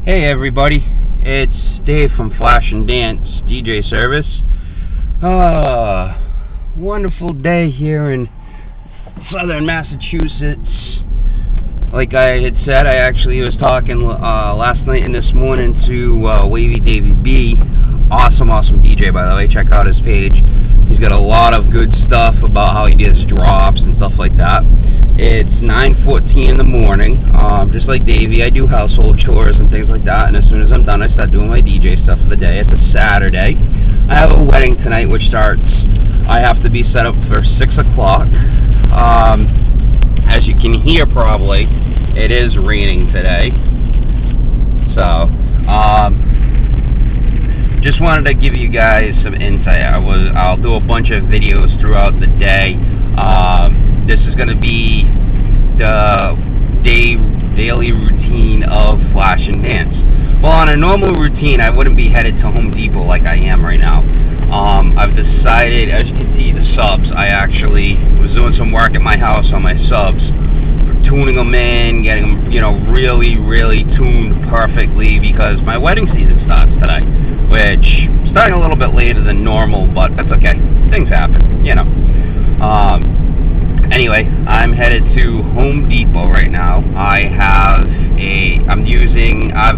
Hey everybody, it's Dave from Flash and Dance DJ Service. Wonderful day here in southern Massachusetts. Like I had said, I actually was talking last night and this morning to Wavy Davy B. Awesome DJ, by the way. Check out his page. He's got a lot of good stuff about how he does drops and stuff like that. It's 9:14 in the morning. Just like Davey, I do household chores and things like that, and as soon as I'm done, I start doing my DJ stuff for the day. It's a Saturday. I have a wedding tonight, which starts, I have to be set up for 6 o'clock. As you can hear probably, it is raining today. So, just wanted to give you guys some insight. I'll do a bunch of videos throughout the day. This is going to be the daily routine of Flash and Dance. Well, on a normal routine, I wouldn't be headed to Home Depot like I am right now. I've decided, as you can see, the subs, I actually was doing some work at my house on my subs, tuning them in, getting them, really tuned perfectly, because my wedding season starts today, which starting a little bit later than normal, but that's okay. Things happen, Anyway, I'm headed to Home Depot right now. I've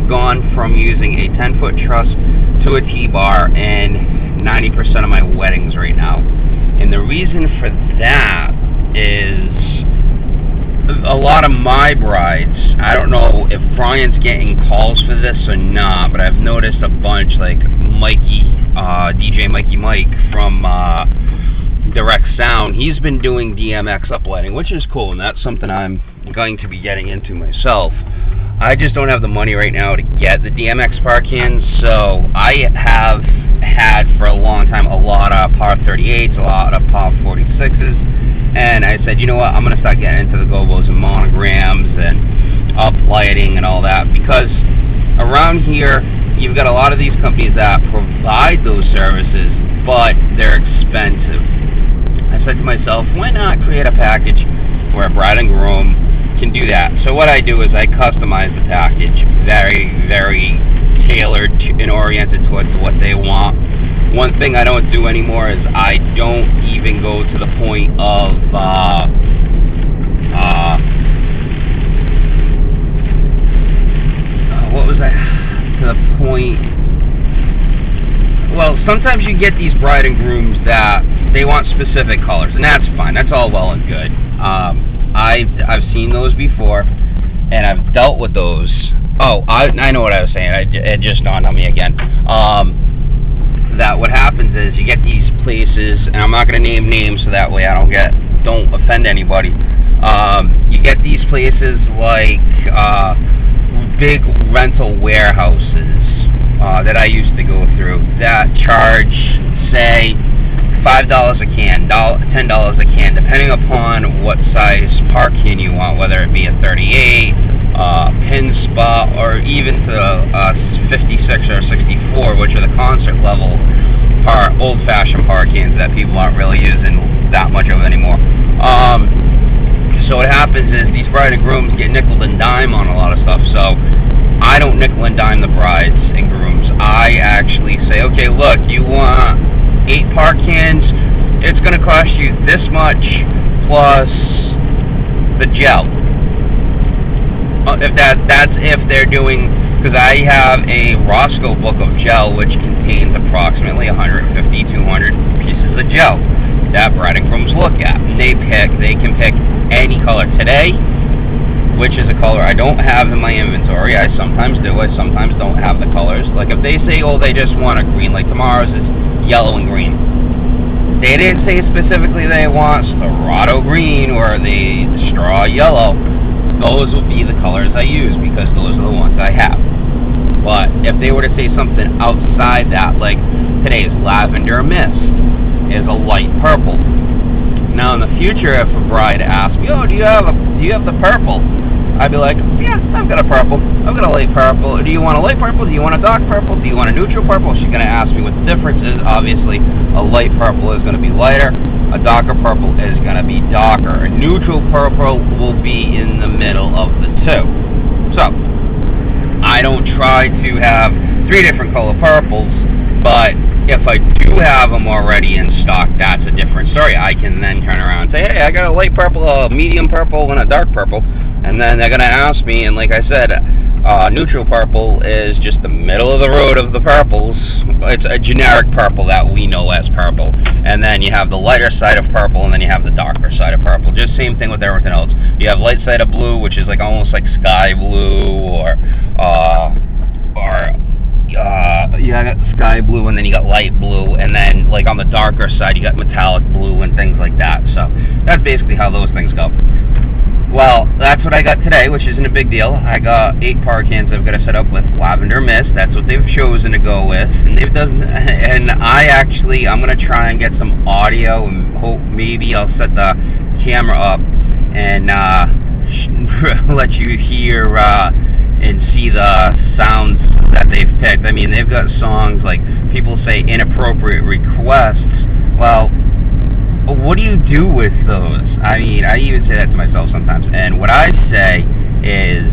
gone from using a 10-foot truss to a T-bar in 90% of my weddings right now. And the reason for that is a lot of my brides, I don't know if Brian's getting calls for this or not, but I've noticed a bunch, like Mikey, DJ Mikey Mike from Direct Sound. He's been doing DMX uploading, which is cool, and that's something I'm going to be getting into myself. I just don't have the money right now to get the DMX par cans, so I have had for a long time a lot of par 38s, a lot of par 46s, and I said, you know what, I'm going to start getting into the gobos and monograms and uplighting and all that, because around here you've got a lot of these companies that provide those services, but they're expensive. I said to myself, why not create a package where a bride and groom can do that? So what I do is I customize the package, very, very tailored and oriented towards what they want. One thing I don't do anymore is I don't even go to the point of what was that? To the point. Well, sometimes you get these bride and grooms that they want specific colors, and that's fine. That's all well and good. I've seen those before, and I've dealt with those. Oh, I know what I was saying. It just dawned on me again. That what happens is you get these places, and I'm not going to name names so that way I don't offend anybody. You get these places like big rental warehouses that I used to go through that charge, say, $5 a can, $10 a can, depending upon what size par can you want, whether it be a 38, pin spot, or even to a 56 or 64, which are the concert level old-fashioned par cans that people aren't really using that much of anymore. So what happens is these bride and grooms get nickel and dime on a lot of stuff. So I don't nickel and dime the brides and grooms. I actually say, okay, look, you want 8 par cans, it's going to cost you this much plus the gel. That's if they're doing, because I have a Roscoe book of gel which contains approximately 150, 200 pieces of gel that bride and grooms look at. And they can pick any color. Today, which is a color I don't have in my inventory, I sometimes do, I sometimes don't have the colors. Like if they say, oh, they just want a green, like tomorrow's is yellow and green. They didn't say specifically they want Serato green or the straw yellow. Those will be the colors I use because those are the ones I have. But if they were to say something outside that, like today's lavender mist is a light purple. Now in the future, if a bride asks me, oh, do you have the purple? I'd be like, yeah, I've got a purple. I've got a light purple. Do you want a light purple? Do you want a dark purple? Do you want a neutral purple? She's going to ask me what the difference is. Obviously, a light purple is going to be lighter. A darker purple is going to be darker. A neutral purple will be in the middle of the two. So, I I don't try to have 3 different color purples, but if I do have them already in stock, that's a different story. I can then turn around and say, hey, I got a light purple, a medium purple, and a dark purple. And then they're going to ask me, and like I said, neutral purple is just the middle of the road of the purples. It's a generic purple that we know as purple. And then you have the lighter side of purple, and then you have the darker side of purple. Just same thing with everything else. You have light side of blue, which is like almost like sky blue, or you got sky blue, and then you got light blue, and then like on the darker side you got metallic blue and things like that. So that's basically how those things go. Well, that's what I got today, which isn't a big deal. I got 8 power cans I've got to set up with lavender mist. That's what they've chosen to go with, and I'm gonna try and get some audio, and hope maybe I'll set the camera up and let you hear and see the sounds that they've picked. I mean, they've got songs like, people say inappropriate requests. Well, what do you do with those? I mean, I even say that to myself sometimes. And what I say is,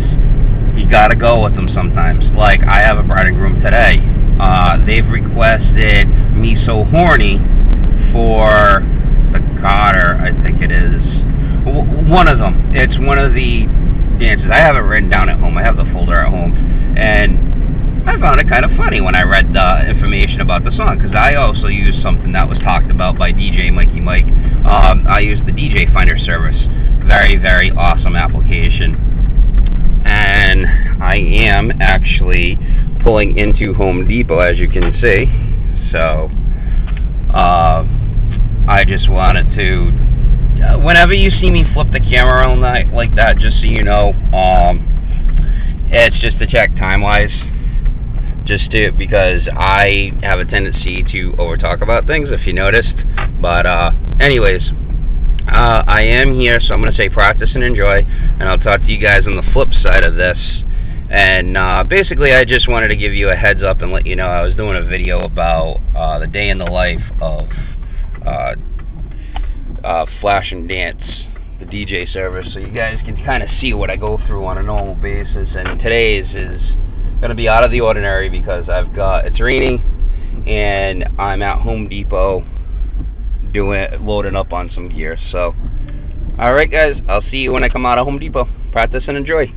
you gotta go with them sometimes. Like, I have a bride and groom today. They've requested Me So Horny for the Cotter, I think it is. One of them. It's one of the dances. I have it written down at home. I have the folder at home, and I found it kind of funny when I read the information about the song, because I also used something that was talked about by DJ Mikey Mike. I used the DJ Finder service. Very, very awesome application. And I am actually pulling into Home Depot, as you can see. So I just wanted to, whenever you see me flip the camera around like that, just so you know, it's just to check time-wise, because I have a tendency to over-talk about things, if you noticed. But anyways, I am here, so I'm going to say practice and enjoy, and I'll talk to you guys on the flip side of this. And basically, I just wanted to give you a heads up and let you know I was doing a video about the day in the life of Flash and Dance, the DJ service, so you guys can kind of see what I go through on a normal basis. And today's is going to be out of the ordinary because it's raining and I'm at Home Depot loading up on some gear. So alright guys, I'll see you when I come out of Home Depot. Practice and enjoy.